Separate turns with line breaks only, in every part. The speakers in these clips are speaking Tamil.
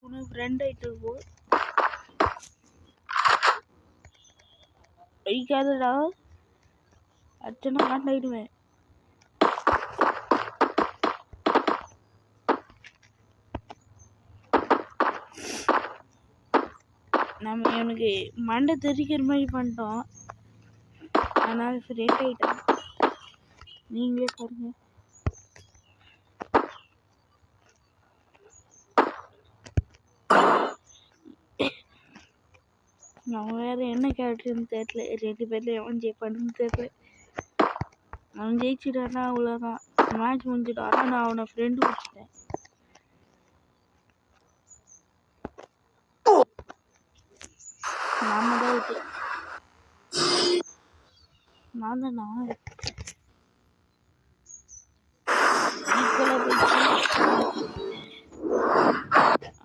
உனக்கு ஃப்ரெண்ட் ஆகிட்டு போ அடிக்காதடா அச்சனா காண்டாயிடுவேன். நம்ம எனக்கு மண்டை தெரிக்கிற மாதிரி பண்ணிட்டோம், அதனால ஃப்ரெண்ட் ஆகிட்டோம். நீங்களே பாருங்க. நான் வேறு என்ன கேரக்டர்னு தெரியல, 2 பேரில் எவன் ஜெயிப்பான்னு தெரியல. அவன் ஜெயிச்சிட்டான்னா அவ்வளோதான், மேட்ச் முடிஞ்சிடும். ஆனால் நான் அவனை ஃப்ரெண்டு பிடிச்சிட்டேன். நாம தான் விட்டு நான் தானா ஈக்குவலாக போயிடுச்சு.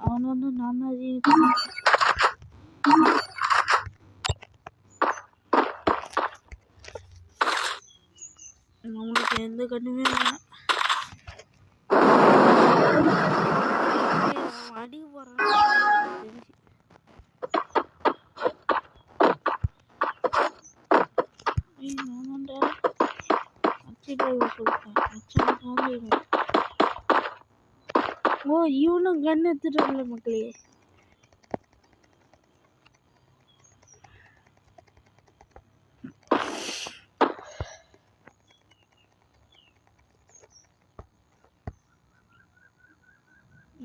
அவன் வந்து நான் தான் ஜெயிச்சேன். நம்மளுக்கு எந்த கண்ணுமே வேணாம். அடிக்க போறான் தெரிஞ்சு. நான்டா அச்சிட்டு சொல்லிட்டேன். அச்சா ஓ இவனும் கண் எடுத்துட்டு மக்களே.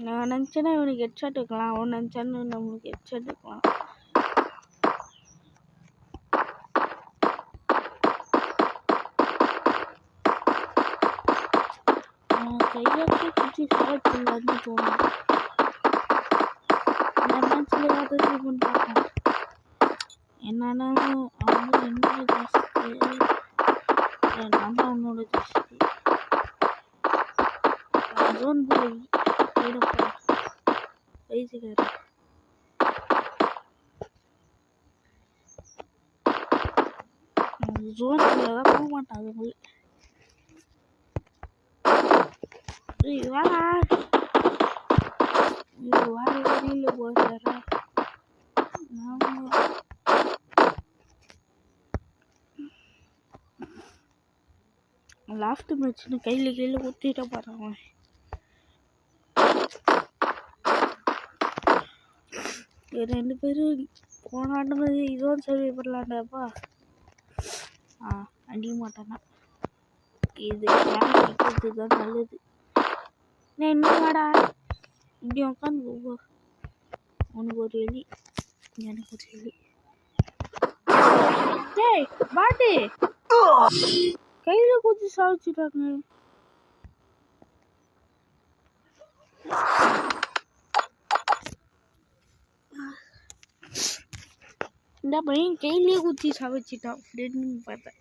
நான் நினச்சேன்னா இவனுக்கு ஹெட்ஷாட் வைக்கலாம், அவன் நினச்சான்னு நம்மளுக்கு ஹெட்ஷாட் வைக்கலாம். கையாச்சு குச்சி சாப்பிடலான்னு தோணும். இந்த மேட்ச்சில் யாராவது பார்ப்போம். என்னன்னாலும் அவங்க என்னோட ஜாஸ்தி, நான் தான் அவனோட ஜாஸ்தி. ஜோன் போய் போயிடப்பா வயசுக்காரன். ஜோன் தான் போக மாட்டான். அதுக்குள்ள வாடா வார வெளியில் போகிறாரா. லாஸ்ட் மேட்ச்னு கையில் ஊற்றிட்ட போகிறான். ரெண்டு பேரும் போனாட்டும் இதுவும் சர்வே பண்ணலாண்டாப்பா. அடிக்க மாட்டானா. இது கேட்கறது தான் நல்லது. நான் என்னடா இப்படி உட்காந்து உனக்கு ஒரு எலி, எனக்கு ஒரு எலி. டேய் பாட்டு கையில குச்சி சாவிச்சுட்டாங்க. இந்த பையன் கையிலேயே குச்சி சாவிச்சிட்டான் ஃப்ரெண்டுன்னு பார்த்தேன்.